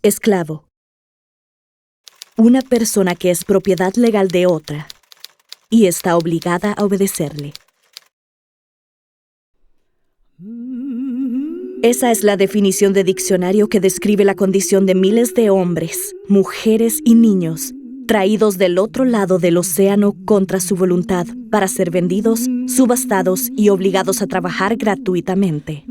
Esclavo. Una persona que es propiedad legal de otra y está obligada a obedecerle. Esa es la definición de diccionario que describe la condición de miles de hombres, mujeres y niños traídos del otro lado del océano contra su voluntad para ser vendidos, subastados y obligados a trabajar gratuitamente.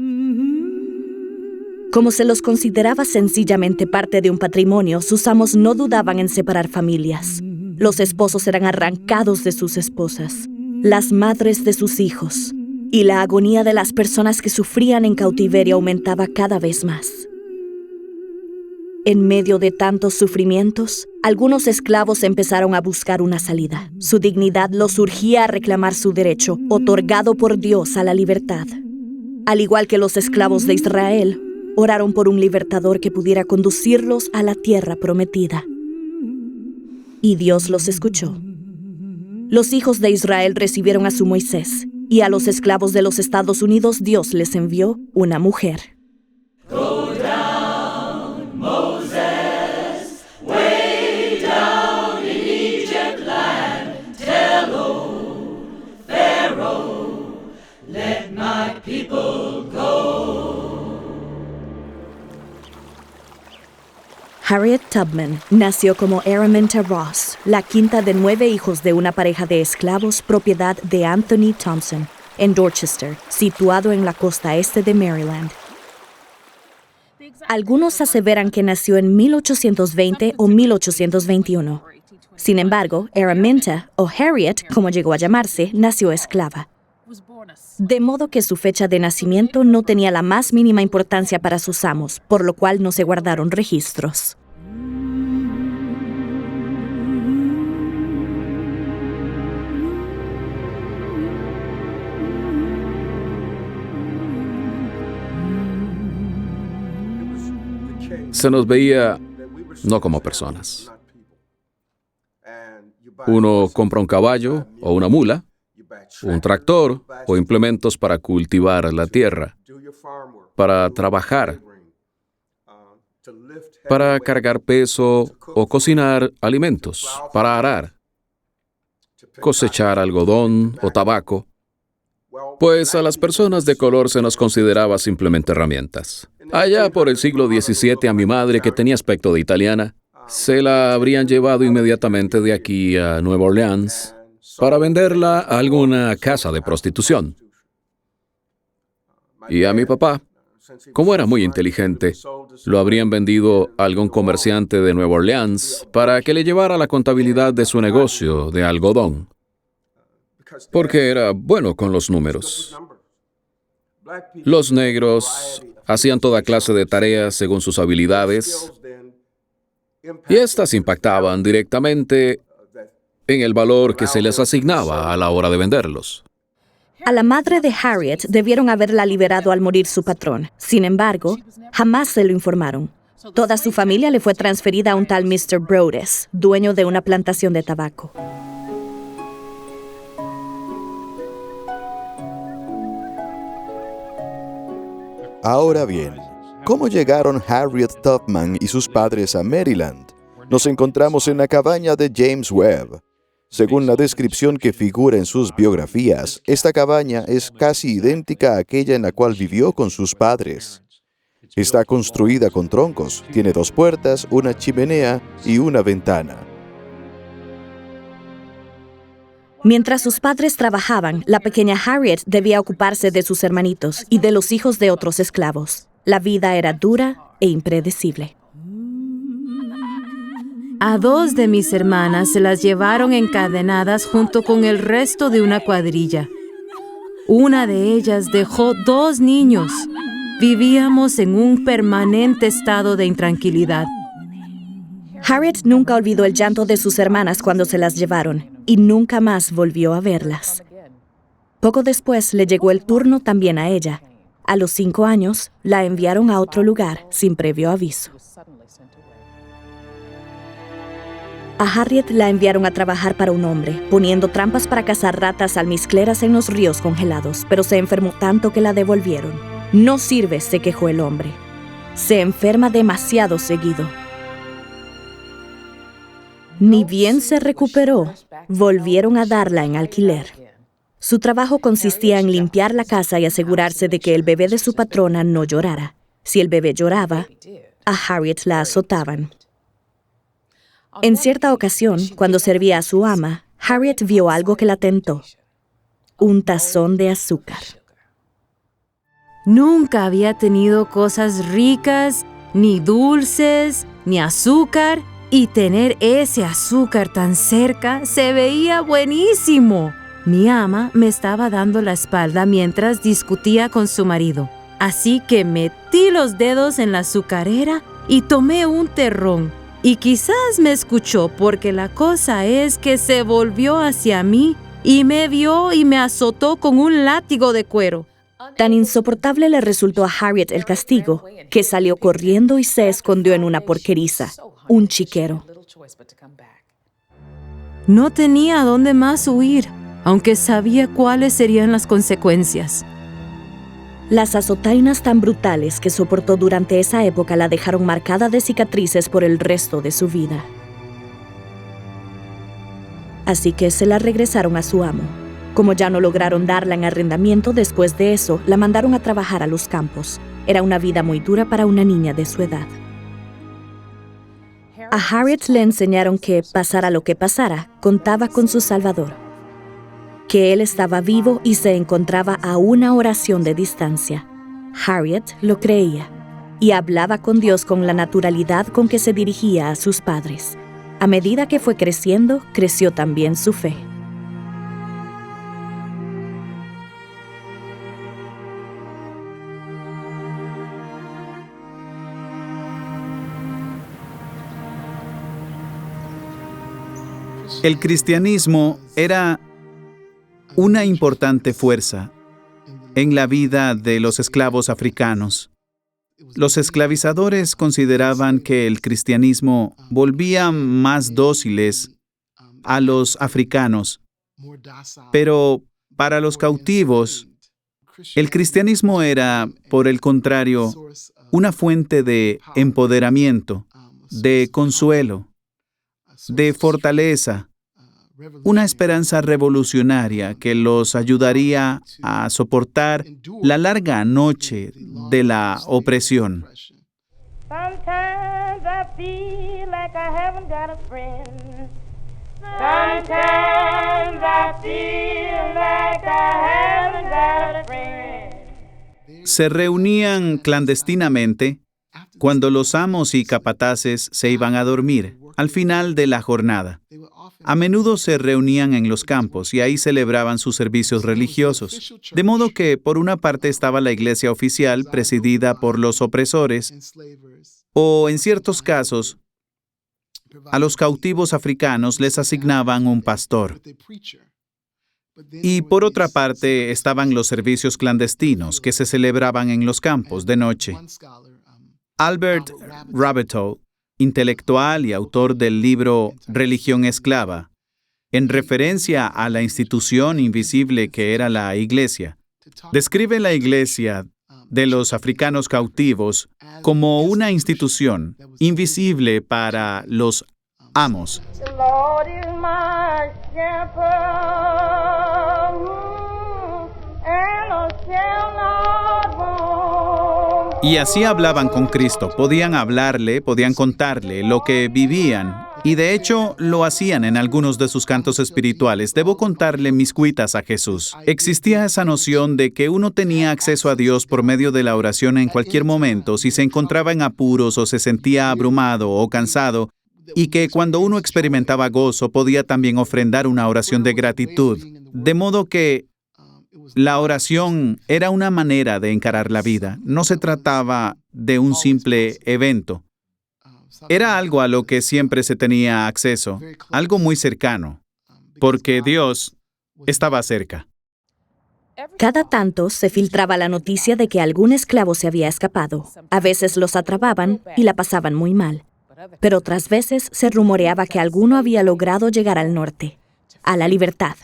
Como se los consideraba sencillamente parte de un patrimonio, sus amos no dudaban en separar familias. Los esposos eran arrancados de sus esposas, las madres de sus hijos, y la agonía de las personas que sufrían en cautiverio aumentaba cada vez más. En medio de tantos sufrimientos, algunos esclavos empezaron a buscar una salida. Su dignidad los urgía a reclamar su derecho, otorgado por Dios a la libertad. Al igual que los esclavos de Israel, oraron por un libertador que pudiera conducirlos a la tierra prometida. Y Dios los escuchó. Los hijos de Israel recibieron a su Moisés, y a los esclavos de los Estados Unidos Dios les envió una mujer. Harriet Tubman nació como Araminta Ross, la quinta de 9 hijos de una pareja de esclavos propiedad de Anthony Thompson, en Dorchester, situado en la costa este de Maryland. Algunos aseveran que nació en 1820 o 1821. Sin embargo, Araminta, o Harriet, como llegó a llamarse, nació esclava. De modo que su fecha de nacimiento no tenía la más mínima importancia para sus amos, por lo cual no se guardaron registros. Se nos veía no como personas. Uno compra un caballo o una mula, un tractor o implementos para cultivar la tierra, para trabajar, para cargar peso o cocinar alimentos, para arar, cosechar algodón o tabaco. Pues a las personas de color se nos consideraba simplemente herramientas. Allá por el siglo XVII a mi madre, que tenía aspecto de italiana, se la habrían llevado inmediatamente de aquí a Nueva Orleans para venderla a alguna casa de prostitución. Y a mi papá, como era muy inteligente, lo habrían vendido a algún comerciante de Nueva Orleans para que le llevara la contabilidad de su negocio de algodón, porque era bueno con los números. Los negros hacían toda clase de tareas según sus habilidades, y estas impactaban directamente en el valor que se les asignaba a la hora de venderlos. A la madre de Harriet debieron haberla liberado al morir su patrón. Sin embargo, jamás se lo informaron. Toda su familia le fue transferida a un tal Mr. Brodes, dueño de una plantación de tabaco. Ahora bien, ¿cómo llegaron Harriet Tubman y sus padres a Maryland? Nos encontramos en la cabaña de James Webb. Según la descripción que figura en sus biografías, esta cabaña es casi idéntica a aquella en la cual vivió con sus padres. Está construida con troncos, tiene 2 puertas, una chimenea y una ventana. Mientras sus padres trabajaban, la pequeña Harriet debía ocuparse de sus hermanitos y de los hijos de otros esclavos. La vida era dura e impredecible. A 2 de mis hermanas se las llevaron encadenadas junto con el resto de una cuadrilla. Una de ellas dejó 2 niños. Vivíamos en un permanente estado de intranquilidad. Harriet nunca olvidó el llanto de sus hermanas cuando se las llevaron y nunca más volvió a verlas. Poco después le llegó el turno también a ella. A los 5 años, la enviaron a otro lugar sin previo aviso. A Harriet la enviaron a trabajar para un hombre, poniendo trampas para cazar ratas almizcleras en los ríos congelados, pero se enfermó tanto que la devolvieron. No sirve, se quejó el hombre. se enferma demasiado seguido. Ni bien se recuperó, volvieron a darla en alquiler. Su trabajo consistía en limpiar la casa y asegurarse de que el bebé de su patrona no llorara. Si el bebé lloraba, a Harriet la azotaban. En cierta ocasión, cuando servía a su ama, Harriet vio algo que la tentó: un tazón de azúcar. Nunca había tenido cosas ricas, ni dulces, ni azúcar, y tener ese azúcar tan cerca se veía buenísimo. Mi ama me estaba dando la espalda mientras discutía con su marido, así que metí los dedos en la azucarera y tomé un terrón. Y quizás me escuchó, porque la cosa es que se volvió hacia mí y me vio y me azotó con un látigo de cuero. Tan insoportable le resultó a Harriet el castigo que salió corriendo y se escondió en una porqueriza, un chiquero. No tenía a dónde más huir, aunque sabía cuáles serían las consecuencias. Las azotainas tan brutales que soportó durante esa época la dejaron marcada de cicatrices por el resto de su vida. Así que se la regresaron a su amo. Como ya no lograron darla en arrendamiento después de eso, la mandaron a trabajar a los campos. Era una vida muy dura para una niña de su edad. A Harriet le enseñaron que, pasara lo que pasara, contaba con su Salvador, que Él estaba vivo y se encontraba a una oración de distancia. Harriet lo creía y hablaba con Dios con la naturalidad con que se dirigía a sus padres. A medida que fue creciendo, creció también su fe. El cristianismo era una importante fuerza en la vida de los esclavos africanos. Los esclavizadores consideraban que el cristianismo volvía más dóciles a los africanos, pero para los cautivos, el cristianismo era, por el contrario, una fuente de empoderamiento, de consuelo, de fortaleza, una esperanza revolucionaria que los ayudaría a soportar la larga noche de la opresión. Sometimes I feel like I haven't got a friend. Sometimes I feel like I haven't got a friend. Se reunían clandestinamente cuando los amos y capataces se iban a dormir al final de la jornada. A menudo se reunían en los campos y ahí celebraban sus servicios religiosos. De modo que, por una parte, estaba la iglesia oficial presidida por los opresores, o en ciertos casos, a los cautivos africanos les asignaban un pastor. Y por otra parte, estaban los servicios clandestinos que se celebraban en los campos de noche. Albert Rabbitoe, intelectual y autor del libro Religión Esclava, en referencia a la institución invisible que era la iglesia, describe la iglesia de los africanos cautivos como una institución invisible para los amos. The Lord is my shepherd, and I shall not want. Y así hablaban con Cristo, podían hablarle, podían contarle lo que vivían, y de hecho lo hacían en algunos de sus cantos espirituales. Debo contarle mis cuitas a Jesús. Existía esa noción de que uno tenía acceso a Dios por medio de la oración en cualquier momento, si se encontraba en apuros o se sentía abrumado o cansado, y que cuando uno experimentaba gozo podía también ofrendar una oración de gratitud. De modo que la oración era una manera de encarar la vida. No se trataba de un simple evento. Era algo a lo que siempre se tenía acceso, algo muy cercano, porque Dios estaba cerca. Cada tanto se filtraba la noticia de que algún esclavo se había escapado. A veces los atrapaban y la pasaban muy mal. Pero otras veces se rumoreaba que alguno había logrado llegar al norte, a la libertad.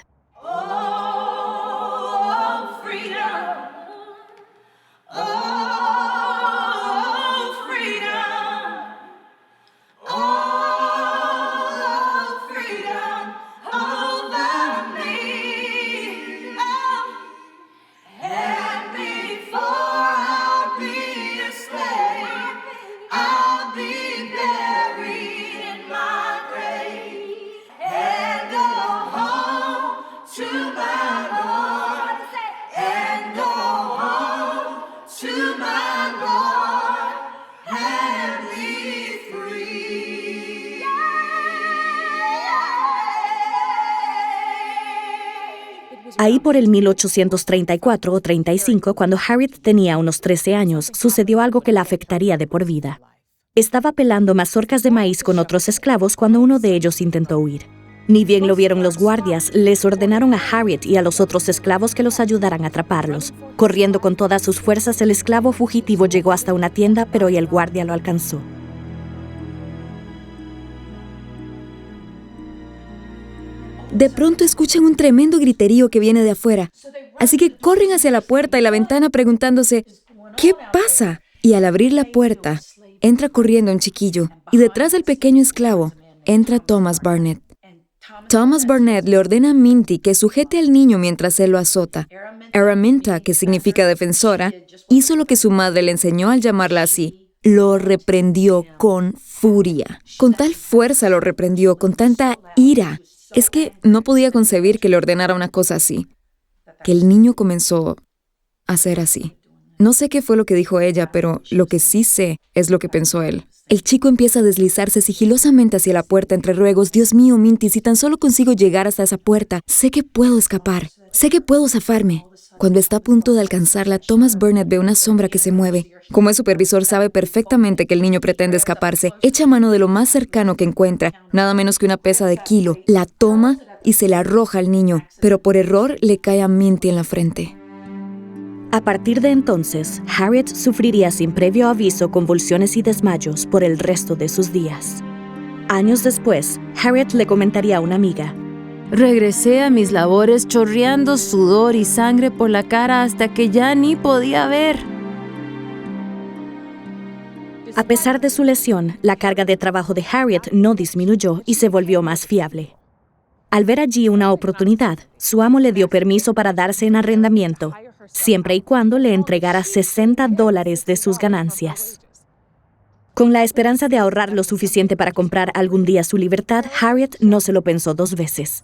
Ahí por el 1834 o 35, cuando Harriet tenía unos 13 años, sucedió algo que la afectaría de por vida. Estaba pelando mazorcas de maíz con otros esclavos cuando uno de ellos intentó huir. Ni bien lo vieron los guardias, les ordenaron a Harriet y a los otros esclavos que los ayudaran a atraparlos. Corriendo con todas sus fuerzas, el esclavo fugitivo llegó hasta una tienda, pero el guardia lo alcanzó. De pronto escuchan un tremendo griterío que viene de afuera. Así que corren hacia la puerta y la ventana preguntándose, ¿qué pasa? Y al abrir la puerta, entra corriendo un chiquillo y detrás del pequeño esclavo entra Thomas Barnett. Thomas Barnett le ordena a Minty que sujete al niño mientras él lo azota. Araminta, que significa defensora, hizo lo que su madre le enseñó al llamarla así. Lo reprendió con furia. Con tal fuerza lo reprendió, con tanta ira. Es que no podía concebir que le ordenara una cosa así. Que el niño comenzó a hacer así. No sé qué fue lo que dijo ella, pero lo que sí sé es lo que pensó él. El chico empieza a deslizarse sigilosamente hacia la puerta entre ruegos. Dios mío, Minty, si tan solo consigo llegar hasta esa puerta, sé que puedo escapar. Sé que puedo zafarme. Cuando está a punto de alcanzarla, Thomas Barnett ve una sombra que se mueve. Como es supervisor, sabe perfectamente que el niño pretende escaparse. Echa mano de lo más cercano que encuentra, nada menos que una pesa de kilo. La toma y se la arroja al niño, pero por error le cae a Minty en la frente. A partir de entonces, Harriet sufriría sin previo aviso convulsiones y desmayos por el resto de sus días. Años después, Harriet le comentaría a una amiga: Regresé a mis labores chorreando sudor y sangre por la cara hasta que ya ni podía ver. A pesar de su lesión, la carga de trabajo de Harriet no disminuyó y se volvió más fiable. Al ver allí una oportunidad, su amo le dio permiso para darse en arrendamiento, siempre y cuando le entregara $60 de sus ganancias. Con la esperanza de ahorrar lo suficiente para comprar algún día su libertad, Harriet no se lo pensó 2 veces.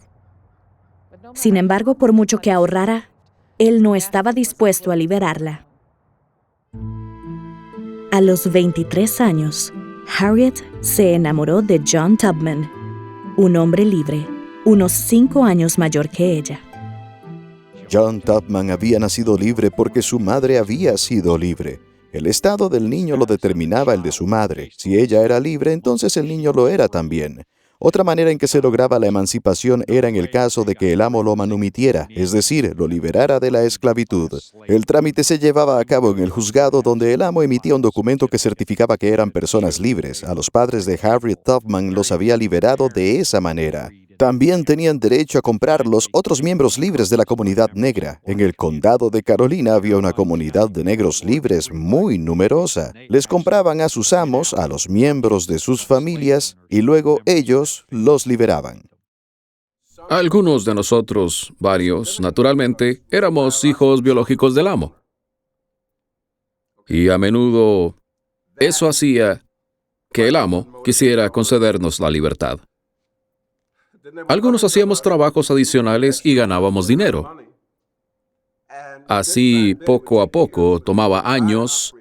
Sin embargo, por mucho que ahorrara, él no estaba dispuesto a liberarla. A los 23 años, Harriet se enamoró de John Tubman, un hombre libre, unos 5 años mayor que ella. John Tubman había nacido libre porque su madre había sido libre. El estado del niño lo determinaba el de su madre. Si ella era libre, entonces el niño lo era también. Otra manera en que se lograba la emancipación era en el caso de que el amo lo manumitiera, es decir, lo liberara de la esclavitud. El trámite se llevaba a cabo en el juzgado, donde el amo emitía un documento que certificaba que eran personas libres. A los padres de Harriet Tubman los había liberado de esa manera. También tenían derecho a comprarlos otros miembros libres de la comunidad negra. En el condado de Carolina había una comunidad de negros libres muy numerosa. Les compraban a sus amos, a los miembros de sus familias, y luego ellos los liberaban. Algunos de nosotros, varios, naturalmente, éramos hijos biológicos del amo. Y a menudo eso hacía que el amo quisiera concedernos la libertad. Algunos hacíamos trabajos adicionales y ganábamos dinero. Así, poco a poco, tomaba años,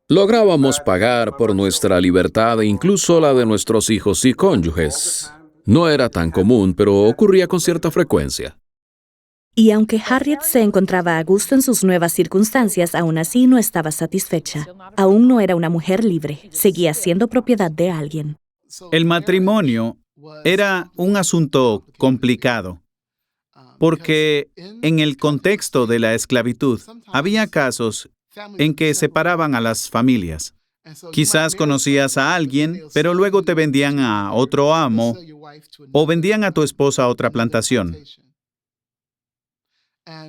lográbamos pagar por nuestra libertad e incluso la de nuestros hijos y cónyuges. No era tan común, pero ocurría con cierta frecuencia. Y aunque Harriet se encontraba a gusto en sus nuevas circunstancias, aún así no estaba satisfecha. Aún no era una mujer libre, seguía siendo propiedad de alguien. El matrimonio era un asunto complicado, porque en el contexto de la esclavitud había casos en que separaban a las familias. Quizás conocías a alguien, pero luego te vendían a otro amo o vendían a tu esposa a otra plantación.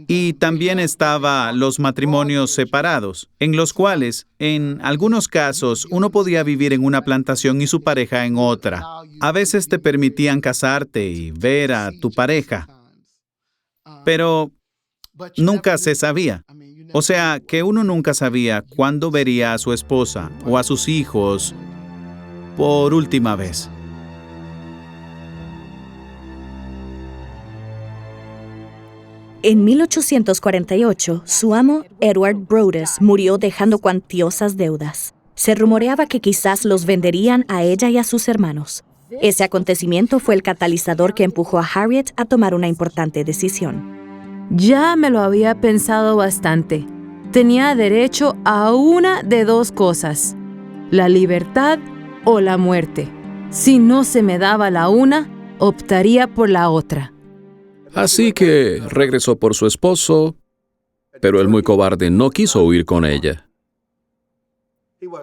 Y también estaban los matrimonios separados, en los cuales, en algunos casos, uno podía vivir en una plantación y su pareja en otra. A veces te permitían casarte y ver a tu pareja, pero nunca se sabía. O sea, que uno nunca sabía cuándo vería a su esposa o a sus hijos por última vez. En 1848, su amo, Edward Brodess, murió dejando cuantiosas deudas. Se rumoreaba que quizás los venderían a ella y a sus hermanos. Ese acontecimiento fue el catalizador que empujó a Harriet a tomar una importante decisión. Ya me lo había pensado bastante. Tenía derecho a una de dos cosas: la libertad o la muerte. Si no se me daba la una, optaría por la otra. Así que regresó por su esposo, pero el muy cobarde no quiso huir con ella.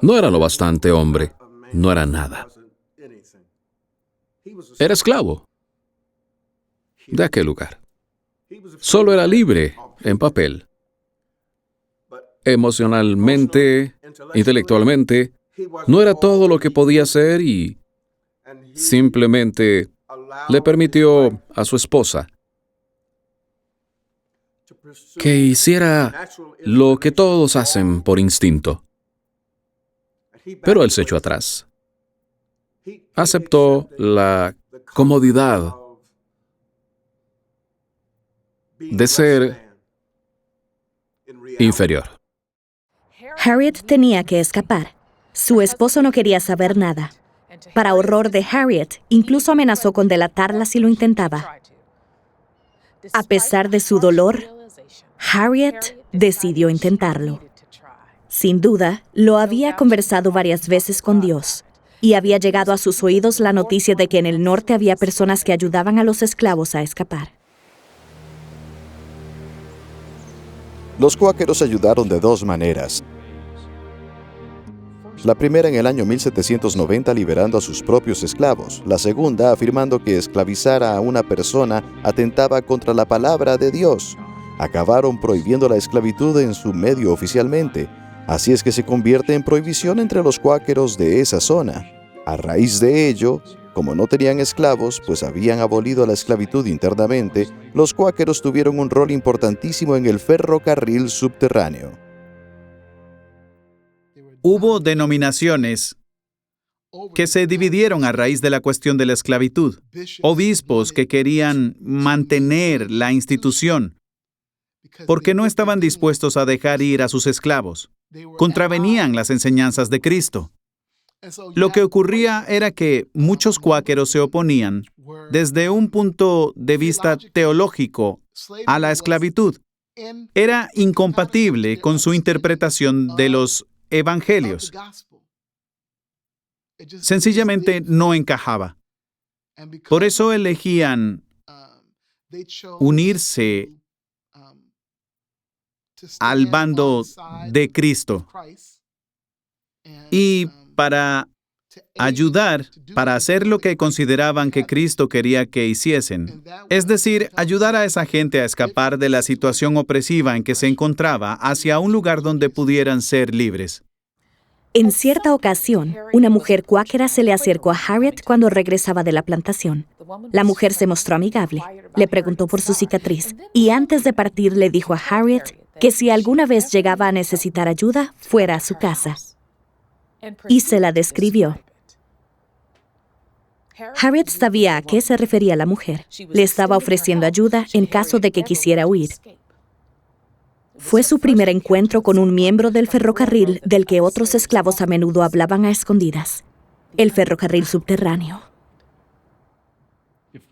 No era lo bastante hombre, no era nada. Era esclavo de aquel lugar. Solo era libre en papel. Emocionalmente, intelectualmente, no era todo lo que podía ser y simplemente le permitió a su esposa que hiciera lo que todos hacen por instinto. Pero él se echó atrás. Aceptó la comodidad de ser inferior. Harriet tenía que escapar. Su esposo no quería saber nada. Para horror de Harriet, incluso amenazó con delatarla si lo intentaba. A pesar de su dolor, Harriet decidió intentarlo. Sin duda, lo había conversado varias veces con Dios, y había llegado a sus oídos la noticia de que en el norte había personas que ayudaban a los esclavos a escapar. Los cuáqueros ayudaron de dos maneras. La primera en el año 1790 liberando a sus propios esclavos. La segunda afirmando que esclavizar a una persona atentaba contra la palabra de Dios. Acabaron prohibiendo la esclavitud en su medio oficialmente. Así es que se convierte en prohibición entre los cuáqueros de esa zona. A raíz de ello, como no tenían esclavos, pues habían abolido la esclavitud internamente, los cuáqueros tuvieron un rol importantísimo en el ferrocarril subterráneo. Hubo denominaciones que se dividieron a raíz de la cuestión de la esclavitud. Obispos que querían mantener la institución porque no estaban dispuestos a dejar ir a sus esclavos. Contravenían las enseñanzas de Cristo. Lo que ocurría era que muchos cuáqueros se oponían desde un punto de vista teológico a la esclavitud. Era incompatible con su interpretación de los evangelios. Sencillamente no encajaba. Por eso elegían unirse al bando de Cristo. Y para ayudar, para hacer lo que consideraban que Cristo quería que hiciesen. Es decir, ayudar a esa gente a escapar de la situación opresiva en que se encontraba hacia un lugar donde pudieran ser libres. En cierta ocasión, una mujer cuáquera se le acercó a Harriet cuando regresaba de la plantación. La mujer se mostró amigable, le preguntó por su cicatriz y antes de partir le dijo a Harriet que si alguna vez llegaba a necesitar ayuda, fuera a su casa. Y se la describió. Harriet sabía a qué se refería la mujer. Le estaba ofreciendo ayuda en caso de que quisiera huir. Fue su primer encuentro con un miembro del ferrocarril del que otros esclavos a menudo hablaban a escondidas. El ferrocarril subterráneo.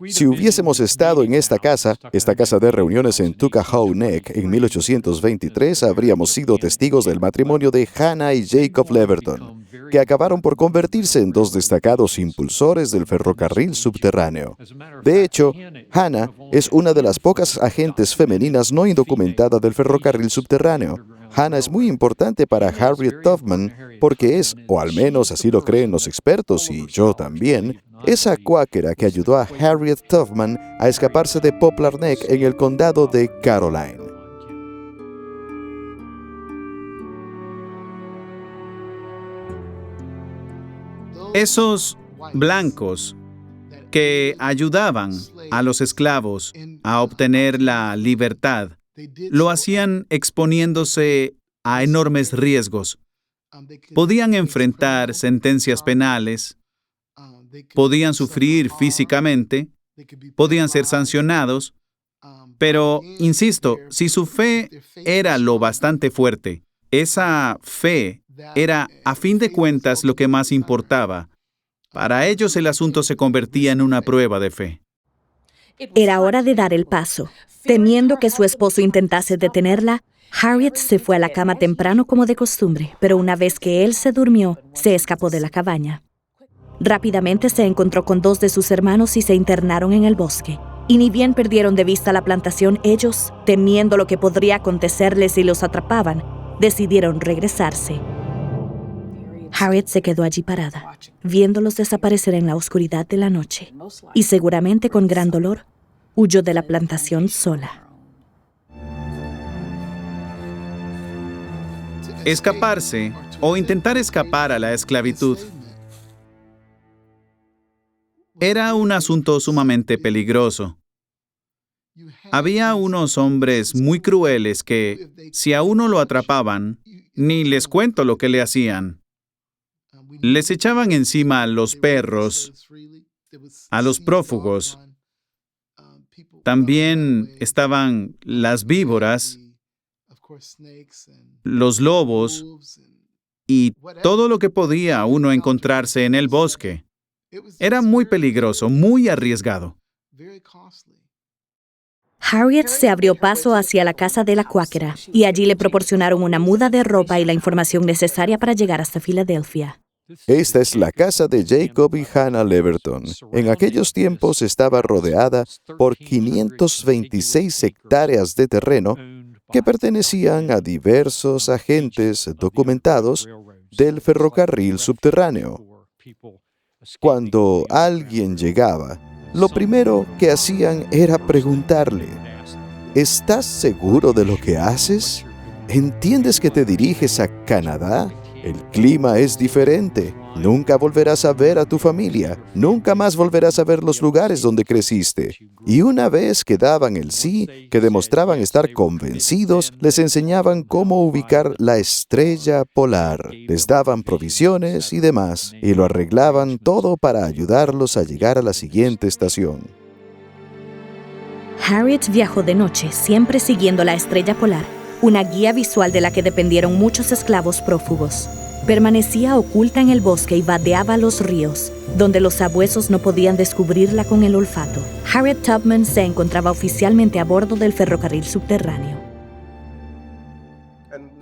Si hubiésemos estado en esta casa de reuniones en Tuckahoe Neck en 1823, habríamos sido testigos del matrimonio de Hannah y Jacob Leverton, que acabaron por convertirse en dos destacados impulsores del ferrocarril subterráneo. De hecho, Hannah es una de las pocas agentes femeninas no indocumentadas del ferrocarril subterráneo. Hannah es muy importante para Harriet Tubman porque es, o al menos así lo creen los expertos y yo también, esa cuáquera que ayudó a Harriet Tubman a escaparse de Poplar Neck en el condado de Caroline. Esos blancos que ayudaban a los esclavos a obtener la libertad, lo hacían exponiéndose a enormes riesgos. Podían enfrentar sentencias penales, podían sufrir físicamente, podían ser sancionados, Pero, insisto, si su fe era lo bastante fuerte, esa fe era, a fin de cuentas, lo que más importaba. Para ellos el asunto se convertía en una prueba de fe. Era hora de dar el paso. Temiendo que su esposo intentase detenerla, Harriet se fue a la cama temprano como de costumbre, pero una vez que él se durmió, se escapó de la cabaña. Rápidamente se encontró con 2 de sus hermanos y se internaron en el bosque. Y ni bien perdieron de vista la plantación, ellos, temiendo lo que podría acontecerles si los atrapaban, decidieron regresarse. Harriet se quedó allí parada, viéndolos desaparecer en la oscuridad de la noche, y seguramente con gran dolor, huyó de la plantación sola. Escaparse o intentar escapar a la esclavitud era un asunto sumamente peligroso. Había unos hombres muy crueles que, si a uno lo atrapaban, ni les cuento lo que le hacían. Les echaban encima a los perros, a los prófugos. También estaban las víboras, los lobos y todo lo que podía uno encontrarse en el bosque. Era muy peligroso, muy arriesgado. Harriet se abrió paso hacia la casa de la cuáquera y allí le proporcionaron una muda de ropa y la información necesaria para llegar hasta Filadelfia. Esta es la casa de Jacob y Hannah Leverton. En aquellos tiempos estaba rodeada por 526 hectáreas de terreno que pertenecían a diversos agentes documentados del ferrocarril subterráneo. Cuando alguien llegaba, lo primero que hacían era preguntarle: ¿estás seguro de lo que haces? ¿Entiendes que te diriges a Canadá? El clima es diferente. Nunca volverás a ver a tu familia. Nunca más volverás a ver los lugares donde creciste. Y una vez que daban el sí, que demostraban estar convencidos, les enseñaban cómo ubicar la estrella polar. Les daban provisiones y demás, y lo arreglaban todo para ayudarlos a llegar a la siguiente estación. Harriet viajó de noche, siempre siguiendo la estrella polar, una guía visual de la que dependieron muchos esclavos prófugos. Permanecía oculta en el bosque y vadeaba los ríos, donde los sabuesos no podían descubrirla con el olfato. Harriet Tubman se encontraba oficialmente a bordo del ferrocarril subterráneo.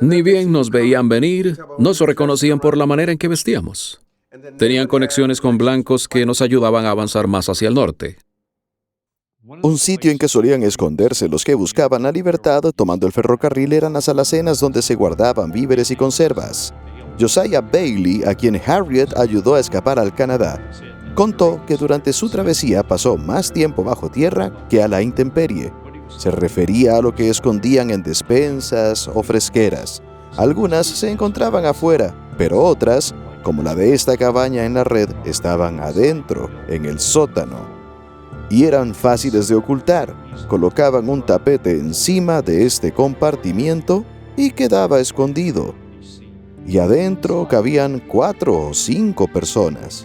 Ni bien nos veían venir, nos reconocían por la manera en que vestíamos. Tenían conexiones con blancos que nos ayudaban a avanzar más hacia el norte. Un sitio en que solían esconderse los que buscaban la libertad tomando el ferrocarril eran las alacenas donde se guardaban víveres y conservas. Josiah Bailey, a quien Harriet ayudó a escapar al Canadá, contó que durante su travesía pasó más tiempo bajo tierra que a la intemperie. Se refería a lo que escondían en despensas o fresqueras. Algunas se encontraban afuera, pero otras, como la de esta cabaña en la red, estaban adentro, en el sótano. Y eran fáciles de ocultar. Colocaban un tapete encima de este compartimiento y quedaba escondido. Y adentro cabían 4 o 5 personas.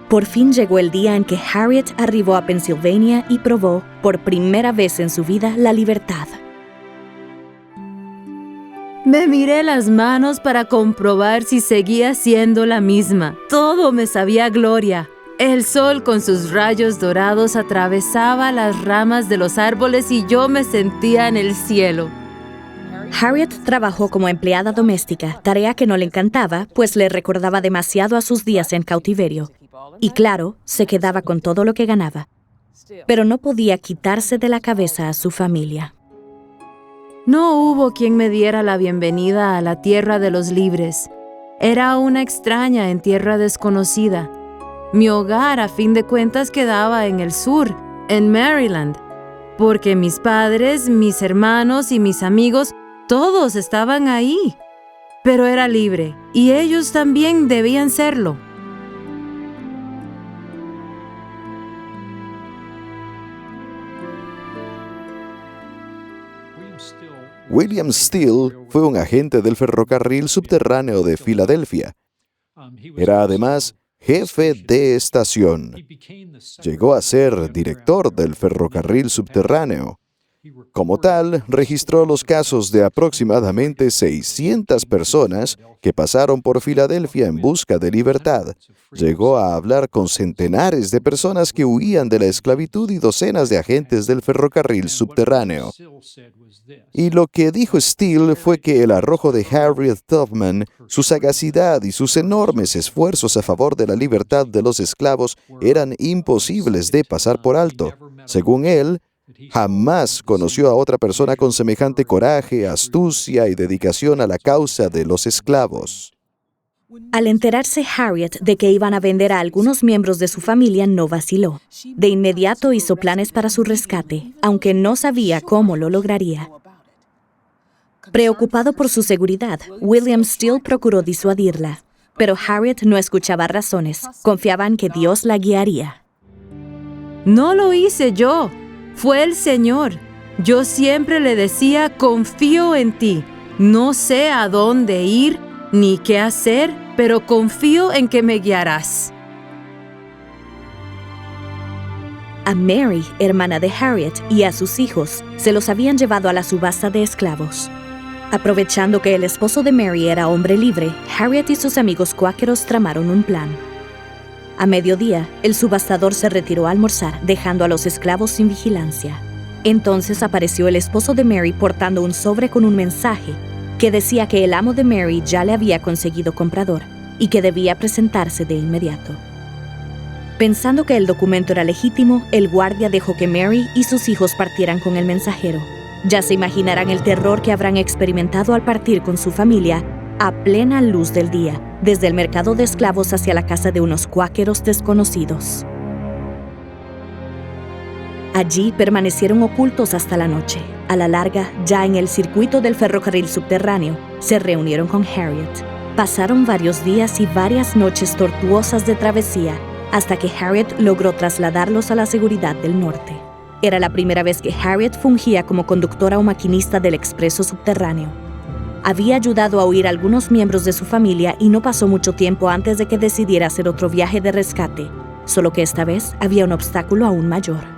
Por fin llegó el día en que Harriet arribó a Pensilvania y probó, por primera vez en su vida, la libertad. Me miré las manos para comprobar si seguía siendo la misma. Todo me sabía a gloria. El sol con sus rayos dorados atravesaba las ramas de los árboles y yo me sentía en el cielo. Harriet trabajó como empleada doméstica, tarea que no le encantaba, pues le recordaba demasiado a sus días en cautiverio. Y claro, se quedaba con todo lo que ganaba. Pero no podía quitarse de la cabeza a su familia. No hubo quien me diera la bienvenida a la tierra de los libres. Era una extraña en tierra desconocida. Mi hogar, a fin de cuentas, quedaba en el sur, en Maryland, porque mis padres, mis hermanos y mis amigos, todos estaban ahí. Pero era libre, y ellos también debían serlo. William Steele fue un agente del ferrocarril subterráneo de Filadelfia. Era además jefe de estación. Llegó a ser director del ferrocarril subterráneo. Como tal, registró los casos de aproximadamente 600 personas que pasaron por Filadelfia en busca de libertad. Llegó a hablar con centenares de personas que huían de la esclavitud y docenas de agentes del ferrocarril subterráneo. Y lo que dijo Steele fue que el arrojo de Harriet Tubman, su sagacidad y sus enormes esfuerzos a favor de la libertad de los esclavos eran imposibles de pasar por alto. Según él, jamás conoció a otra persona con semejante coraje, astucia y dedicación a la causa de los esclavos. Al enterarse Harriet de que iban a vender a algunos miembros de su familia, no vaciló. De inmediato hizo planes para su rescate, aunque no sabía cómo lo lograría. Preocupado por su seguridad, William Steele procuró disuadirla, pero Harriet no escuchaba razones, confiaba en que Dios la guiaría. No lo hice yo, fue el Señor. Yo siempre le decía, confío en ti. No sé a dónde ir ni qué hacer, pero confío en que me guiarás. A Mary, hermana de Harriet, y a sus hijos se los habían llevado a la subasta de esclavos. Aprovechando que el esposo de Mary era hombre libre, Harriet y sus amigos cuáqueros tramaron un plan. A mediodía, el subastador se retiró a almorzar, dejando a los esclavos sin vigilancia. Entonces apareció el esposo de Mary portando un sobre con un mensaje que decía que el amo de Mary ya le había conseguido comprador y que debía presentarse de inmediato. Pensando que el documento era legítimo, el guardia dejó que Mary y sus hijos partieran con el mensajero. Ya se imaginarán el terror que habrán experimentado al partir con su familia a plena luz del día, desde el mercado de esclavos hacia la casa de unos cuáqueros desconocidos. Allí permanecieron ocultos hasta la noche. A la larga, ya en el circuito del ferrocarril subterráneo, se reunieron con Harriet. Pasaron varios días y varias noches tortuosas de travesía, hasta que Harriet logró trasladarlos a la seguridad del norte. Era la primera vez que Harriet fungía como conductora o maquinista del expreso subterráneo. Había ayudado a huir a algunos miembros de su familia y no pasó mucho tiempo antes de que decidiera hacer otro viaje de rescate, solo que esta vez había un obstáculo aún mayor.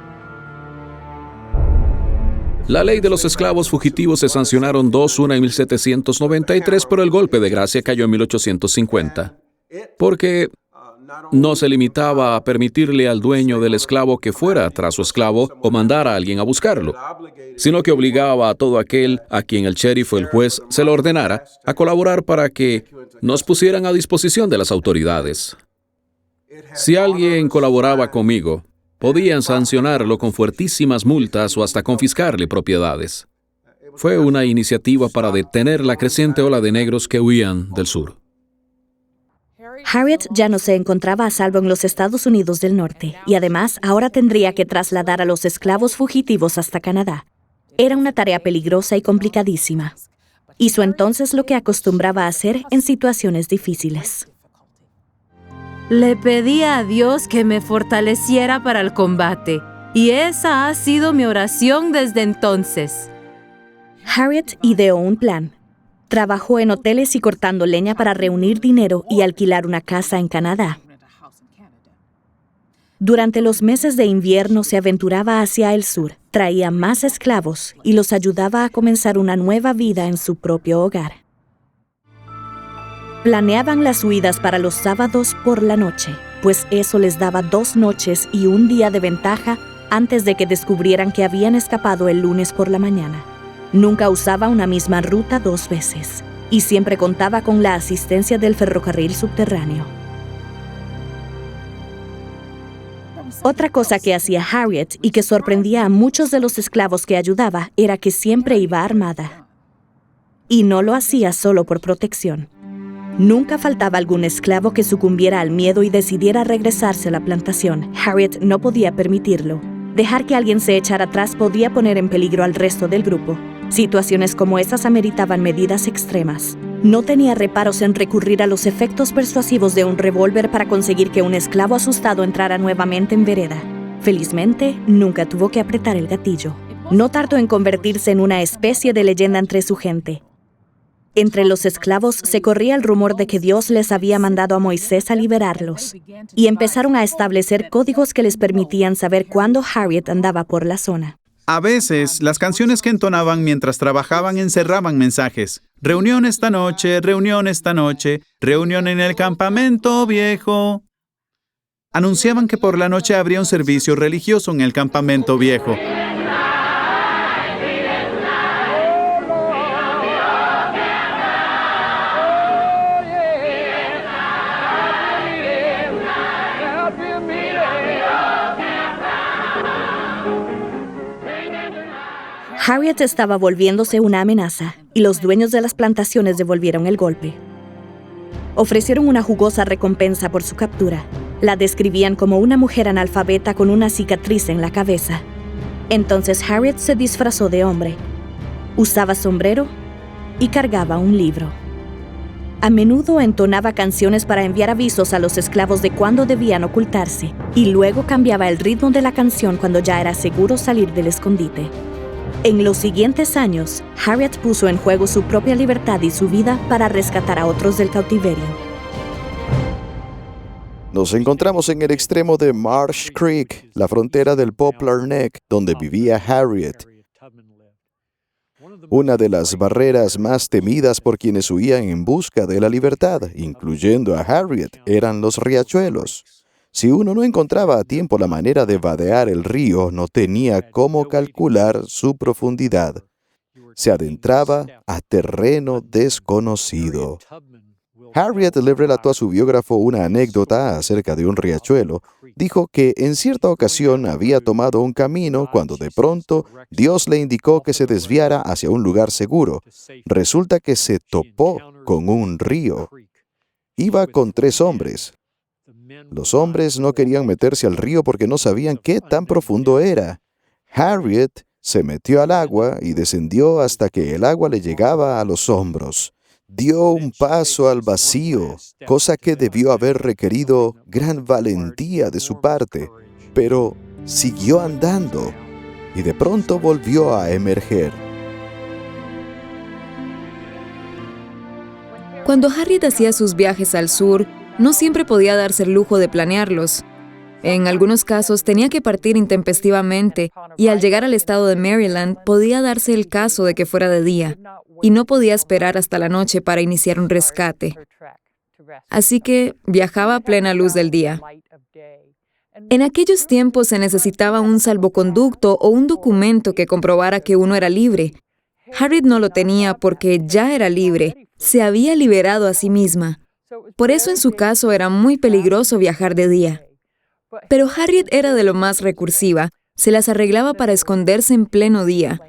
La ley de los esclavos fugitivos se sancionaron 2-1 en 1793, pero el golpe de gracia cayó en 1850, porque no se limitaba a permitirle al dueño del esclavo que fuera tras su esclavo o mandara a alguien a buscarlo, sino que obligaba a todo aquel a quien el sheriff o el juez se lo ordenara a colaborar para que nos pusieran a disposición de las autoridades. Si alguien colaboraba conmigo, podían sancionarlo con fuertísimas multas o hasta confiscarle propiedades. Fue una iniciativa para detener la creciente ola de negros que huían del sur. Harriet ya no se encontraba a salvo en los Estados Unidos del Norte y además ahora tendría que trasladar a los esclavos fugitivos hasta Canadá. Era una tarea peligrosa y complicadísima. Hizo entonces lo que acostumbraba a hacer en situaciones difíciles. Le pedí a Dios que me fortaleciera para el combate, y esa ha sido mi oración desde entonces. Harriet ideó un plan. Trabajó en hoteles y cortando leña para reunir dinero y alquilar una casa en Canadá. Durante los meses de invierno se aventuraba hacia el sur, traía más esclavos y los ayudaba a comenzar una nueva vida en su propio hogar. Planeaban las huidas para los sábados por la noche, pues eso les daba 2 noches y un día de ventaja antes de que descubrieran que habían escapado el lunes por la mañana. Nunca usaba una misma ruta 2 veces y siempre contaba con la asistencia del ferrocarril subterráneo. Otra cosa que hacía Harriet y que sorprendía a muchos de los esclavos que ayudaba era que siempre iba armada. Y no lo hacía solo por protección. Nunca faltaba algún esclavo que sucumbiera al miedo y decidiera regresarse a la plantación. Harriet no podía permitirlo. Dejar que alguien se echara atrás podía poner en peligro al resto del grupo. Situaciones como esas ameritaban medidas extremas. No tenía reparos en recurrir a los efectos persuasivos de un revólver para conseguir que un esclavo asustado entrara nuevamente en vereda. Felizmente, nunca tuvo que apretar el gatillo. No tardó en convertirse en una especie de leyenda entre su gente. Entre los esclavos se corría el rumor de que Dios les había mandado a Moisés a liberarlos, y empezaron a establecer códigos que les permitían saber cuándo Harriet andaba por la zona. A veces, las canciones que entonaban mientras trabajaban encerraban mensajes. Reunión esta noche, reunión esta noche, reunión en el campamento viejo. Anunciaban que por la noche habría un servicio religioso en el campamento viejo. Harriet estaba volviéndose una amenaza, y los dueños de las plantaciones devolvieron el golpe. Ofrecieron una jugosa recompensa por su captura. La describían como una mujer analfabeta con una cicatriz en la cabeza. Entonces Harriet se disfrazó de hombre. Usaba sombrero y cargaba un libro. A menudo entonaba canciones para enviar avisos a los esclavos de cuándo debían ocultarse, y luego cambiaba el ritmo de la canción cuando ya era seguro salir del escondite. En los siguientes años, Harriet puso en juego su propia libertad y su vida para rescatar a otros del cautiverio. Nos encontramos en el extremo de Marsh Creek, la frontera del Poplar Neck, donde vivía Harriet. Una de las barreras más temidas por quienes huían en busca de la libertad, incluyendo a Harriet, eran los riachuelos. Si uno no encontraba a tiempo la manera de vadear el río, no tenía cómo calcular su profundidad. Se adentraba a terreno desconocido. Harriet le relató a su biógrafo una anécdota acerca de un riachuelo. Dijo que en cierta ocasión había tomado un camino cuando de pronto Dios le indicó que se desviara hacia un lugar seguro. Resulta que se topó con un río. Iba con 3 hombres. Los hombres no querían meterse al río porque no sabían qué tan profundo era. Harriet se metió al agua y descendió hasta que el agua le llegaba a los hombros. Dio un paso al vacío, cosa que debió haber requerido gran valentía de su parte, pero siguió andando y de pronto volvió a emerger. Cuando Harriet hacía sus viajes al sur, no siempre podía darse el lujo de planearlos. En algunos casos tenía que partir intempestivamente y al llegar al estado de Maryland podía darse el caso de que fuera de día y no podía esperar hasta la noche para iniciar un rescate. Así que viajaba a plena luz del día. En aquellos tiempos se necesitaba un salvoconducto o un documento que comprobara que uno era libre. Harriet no lo tenía porque ya era libre, se había liberado a sí misma. Por eso en su caso era muy peligroso viajar de día. Pero Harriet era de lo más recursiva, se las arreglaba para esconderse en pleno día.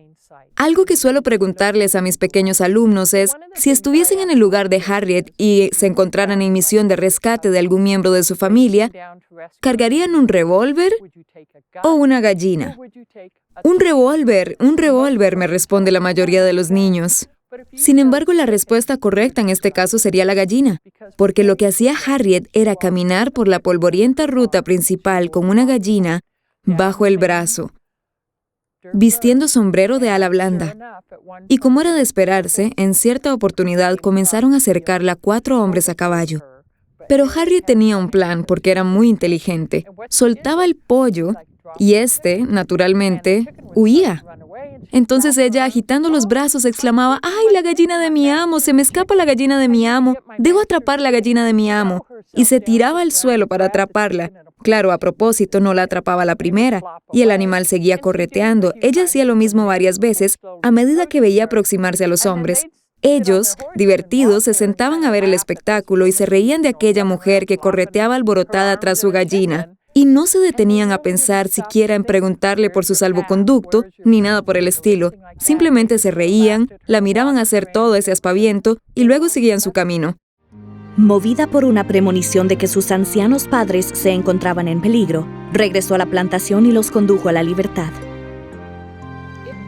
Algo que suelo preguntarles a mis pequeños alumnos es, si estuviesen en el lugar de Harriet y se encontraran en misión de rescate de algún miembro de su familia, ¿cargarían un revólver o una gallina? Un revólver, me responde la mayoría de los niños. Sin embargo, la respuesta correcta en este caso sería la gallina, porque lo que hacía Harriet era caminar por la polvorienta ruta principal con una gallina bajo el brazo, vistiendo sombrero de ala blanda. Y como era de esperarse, en cierta oportunidad comenzaron a acercarla 4 hombres a caballo. Pero Harriet tenía un plan porque era muy inteligente. Soltaba el pollo y naturalmente, huía. Entonces ella, agitando los brazos, exclamaba, ¡ay, la gallina de mi amo! ¡Se me escapa la gallina de mi amo! ¡Debo atrapar la gallina de mi amo! Y se tiraba al suelo para atraparla. Claro, a propósito, no la atrapaba la primera, y el animal seguía correteando. Ella hacía lo mismo varias veces, a medida que veía aproximarse a los hombres. Ellos, divertidos, se sentaban a ver el espectáculo y se reían de aquella mujer que correteaba alborotada tras su gallina. Y no se detenían a pensar siquiera en preguntarle por su salvoconducto, ni nada por el estilo. Simplemente se reían, la miraban hacer todo ese aspaviento y luego seguían su camino. Movida por una premonición de que sus ancianos padres se encontraban en peligro, regresó a la plantación y los condujo a la libertad.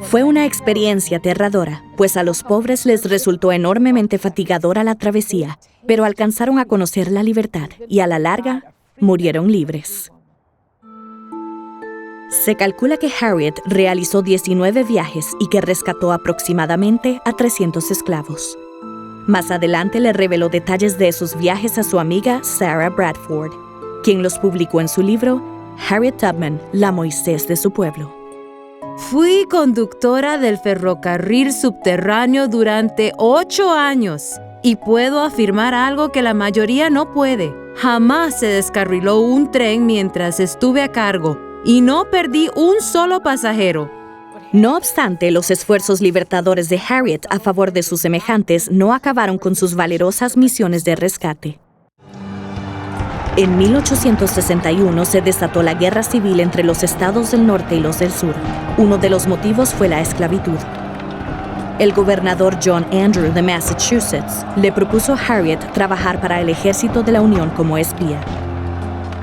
Fue una experiencia aterradora, pues a los pobres les resultó enormemente fatigadora la travesía, pero alcanzaron a conocer la libertad y a la larga murieron libres. Se calcula que Harriet realizó 19 viajes y que rescató aproximadamente a 300 esclavos. Más adelante le reveló detalles de sus viajes a su amiga Sarah Bradford, quien los publicó en su libro Harriet Tubman, la Moisés de su pueblo. Fui conductora del ferrocarril subterráneo durante 8 años y puedo afirmar algo que la mayoría no puede. Jamás se descarriló un tren mientras estuve a cargo y no perdí un solo pasajero. No obstante, los esfuerzos libertadores de Harriet a favor de sus semejantes no acabaron con sus valerosas misiones de rescate. En 1861 se desató la guerra civil entre los estados del norte y los del sur. Uno de los motivos fue la esclavitud. El gobernador John Andrew de Massachusetts le propuso a Harriet trabajar para el ejército de la Unión como espía.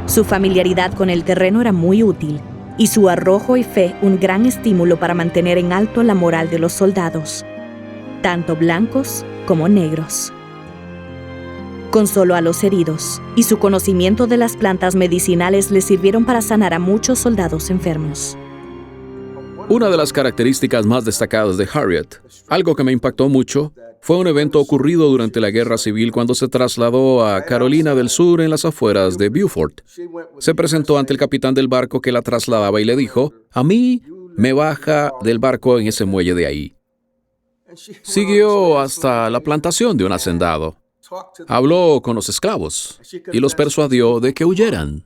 Su familiaridad con el terreno era muy útil y su arrojo y fe un gran estímulo para mantener en alto la moral de los soldados, tanto blancos como negros. Consoló a los heridos y su conocimiento de las plantas medicinales le sirvieron para sanar a muchos soldados enfermos. Una de las características más destacadas de Harriet, algo que me impactó mucho, fue un evento ocurrido durante la Guerra Civil cuando se trasladó a Carolina del Sur en las afueras de Beaufort. Se presentó ante el capitán del barco que la trasladaba y le dijo, «A mí me baja del barco en ese muelle de ahí». Siguió hasta la plantación de un hacendado. Habló con los esclavos y los persuadió de que huyeran.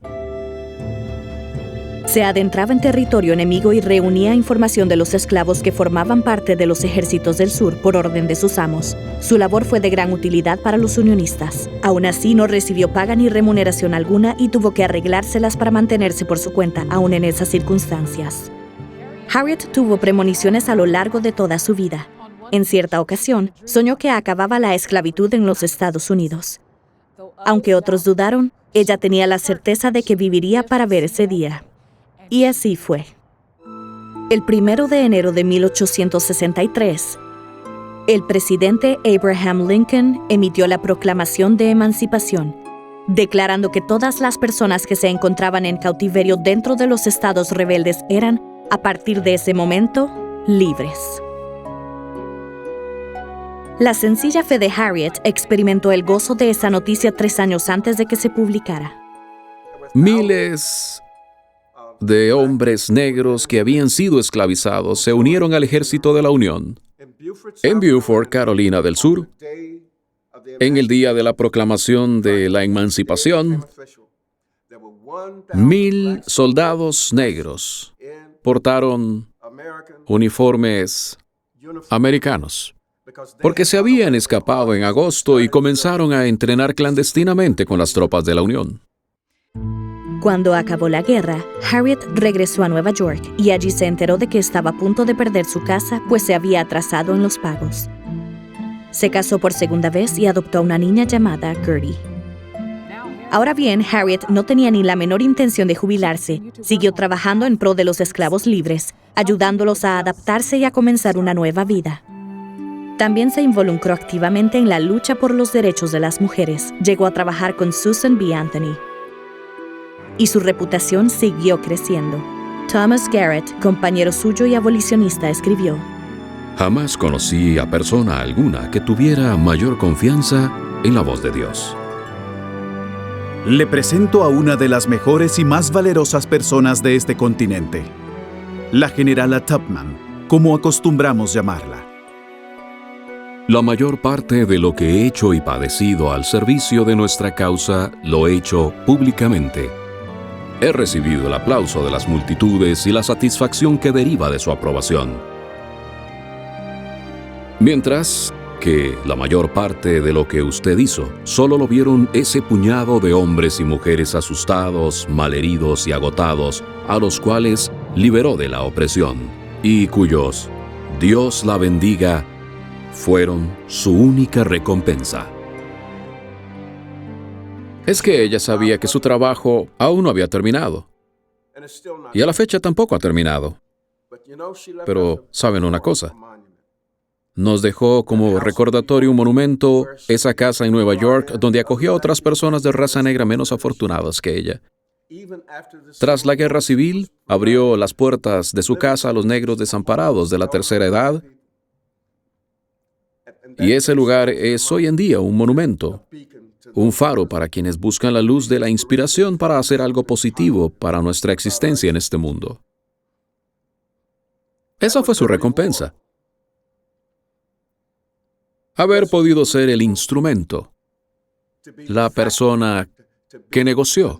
Se adentraba en territorio enemigo y reunía información de los esclavos que formaban parte de los ejércitos del sur por orden de sus amos. Su labor fue de gran utilidad para los unionistas. Aún así, no recibió paga ni remuneración alguna y tuvo que arreglárselas para mantenerse por su cuenta, aún en esas circunstancias. Harriet tuvo premoniciones a lo largo de toda su vida. En cierta ocasión, soñó que acababa la esclavitud en los Estados Unidos. Aunque otros dudaron, ella tenía la certeza de que viviría para ver ese día. Y así fue. El 1 de enero de 1863, el presidente Abraham Lincoln emitió la Proclamación de Emancipación, declarando que todas las personas que se encontraban en cautiverio dentro de los estados rebeldes eran, a partir de ese momento, libres. La sencilla fe de Harriet experimentó el gozo de esa noticia 3 años antes de que se publicara. Miles de hombres negros que habían sido esclavizados se unieron al ejército de la Unión. En Beaufort, Carolina del Sur, en el día de la proclamación de la emancipación, 1,000 soldados negros portaron uniformes americanos, porque se habían escapado en agosto y comenzaron a entrenar clandestinamente con las tropas de la Unión. Cuando acabó la guerra, Harriet regresó a Nueva York y allí se enteró de que estaba a punto de perder su casa, pues se había atrasado en los pagos. Se casó por segunda vez y adoptó a una niña llamada Gertie. Ahora bien, Harriet no tenía ni la menor intención de jubilarse. Siguió trabajando en pro de los esclavos libres, ayudándolos a adaptarse y a comenzar una nueva vida. También se involucró activamente en la lucha por los derechos de las mujeres. Llegó a trabajar con Susan B. Anthony. Y su reputación siguió creciendo. Thomas Garrett, compañero suyo y abolicionista, escribió: Jamás conocí a persona alguna que tuviera mayor confianza en la voz de Dios. Le presento a una de las mejores y más valerosas personas de este continente, la generala Tubman, como acostumbramos llamarla. La mayor parte de lo que he hecho y padecido al servicio de nuestra causa lo he hecho públicamente. He recibido el aplauso de las multitudes y la satisfacción que deriva de su aprobación. Mientras que la mayor parte de lo que usted hizo solo lo vieron ese puñado de hombres y mujeres asustados, malheridos y agotados, a los cuales liberó de la opresión y cuyos, Dios la bendiga, fueron su única recompensa. Es que ella sabía que su trabajo aún no había terminado. Y a la fecha tampoco ha terminado. Pero, ¿saben una cosa? Nos dejó como recordatorio un monumento, esa casa en Nueva York, donde acogió a otras personas de raza negra menos afortunadas que ella. Tras la guerra civil, abrió las puertas de su casa a los negros desamparados de la tercera edad Y ese lugar es hoy en día un monumento, un faro para quienes buscan la luz de la inspiración para hacer algo positivo para nuestra existencia en este mundo. Esa fue su recompensa. Haber podido ser el instrumento, la persona que negoció,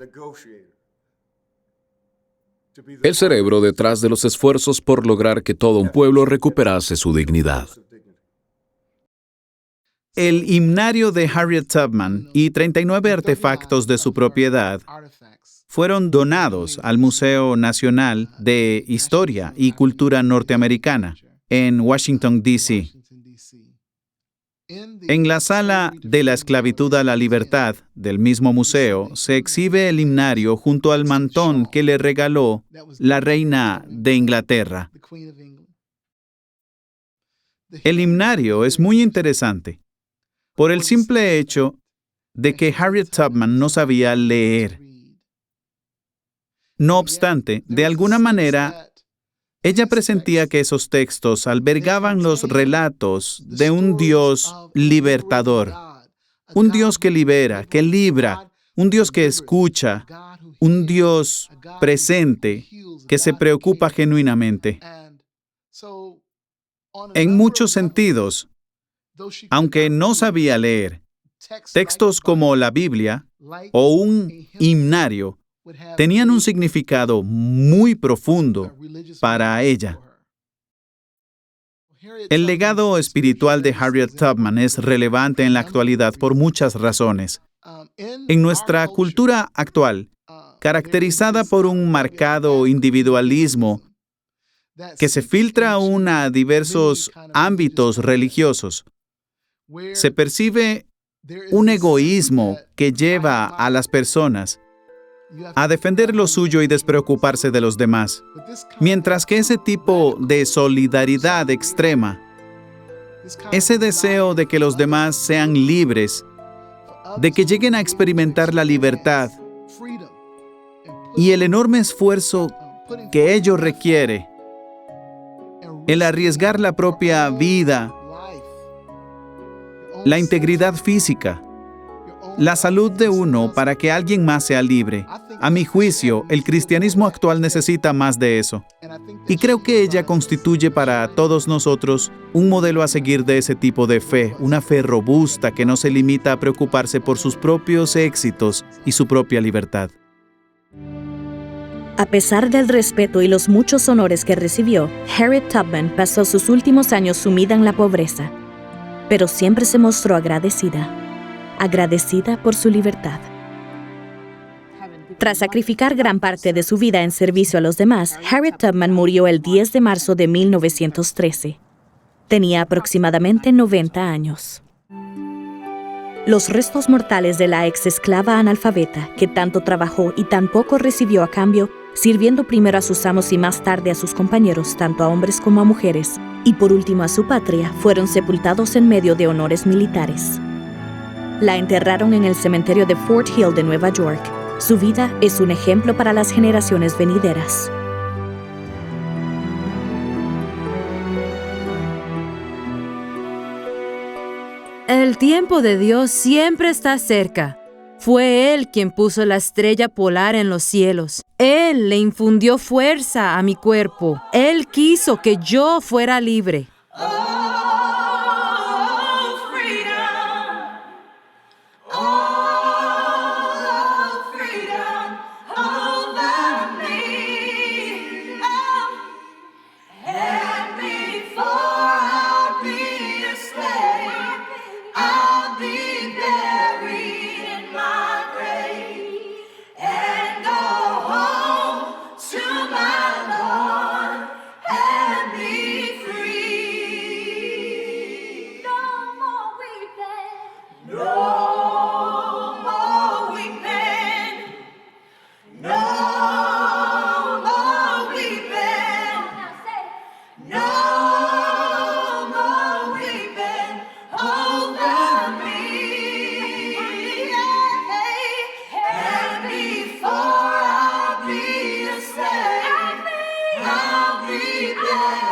el cerebro detrás de los esfuerzos por lograr que todo un pueblo recuperase su dignidad. El himnario de Harriet Tubman y 39 artefactos de su propiedad fueron donados al Museo Nacional de Historia y Cultura Norteamericana en Washington, D.C. En la sala de la esclavitud a la libertad del mismo museo se exhibe el himnario junto al mantón que le regaló la reina de Inglaterra. El himnario es muy interesante por el simple hecho de que Harriet Tubman no sabía leer. No obstante, de alguna manera, ella presentía que esos textos albergaban los relatos de un Dios libertador, un Dios que libera, que libra, un Dios que escucha, un Dios presente, que se preocupa genuinamente. En muchos sentidos, aunque no sabía leer, textos como la Biblia o un himnario tenían un significado muy profundo para ella. El legado espiritual de Harriet Tubman es relevante en la actualidad por muchas razones. En nuestra cultura actual, caracterizada por un marcado individualismo que se filtra aún a diversos ámbitos religiosos, se percibe un egoísmo que lleva a las personas a defender lo suyo y despreocuparse de los demás. Mientras que ese tipo de solidaridad extrema, ese deseo de que los demás sean libres, de que lleguen a experimentar la libertad y el enorme esfuerzo que ello requiere, el arriesgar la propia vida, la integridad física, la salud de uno para que alguien más sea libre. A mi juicio, el cristianismo actual necesita más de eso. Y creo que ella constituye para todos nosotros un modelo a seguir de ese tipo de fe, una fe robusta que no se limita a preocuparse por sus propios éxitos y su propia libertad. A pesar del respeto y los muchos honores que recibió, Harriet Tubman pasó sus últimos años sumida en la pobreza, pero siempre se mostró agradecida por su libertad. Tras sacrificar gran parte de su vida en servicio a los demás, Harriet Tubman murió el 10 de marzo de 1913. Tenía aproximadamente 90 años. Los restos mortales de la ex esclava analfabeta, que tanto trabajó y tan poco recibió a cambio, sirviendo primero a sus amos y más tarde a sus compañeros, tanto a hombres como a mujeres, y por último a su patria, fueron sepultados en medio de honores militares. La enterraron en el cementerio de Fort Hill de Nueva York. Su vida es un ejemplo para las generaciones venideras. El tiempo de Dios siempre está cerca. Fue Él quien puso la estrella polar en los cielos. Él le infundió fuerza a mi cuerpo. Él quiso que yo fuera libre. I'll be there.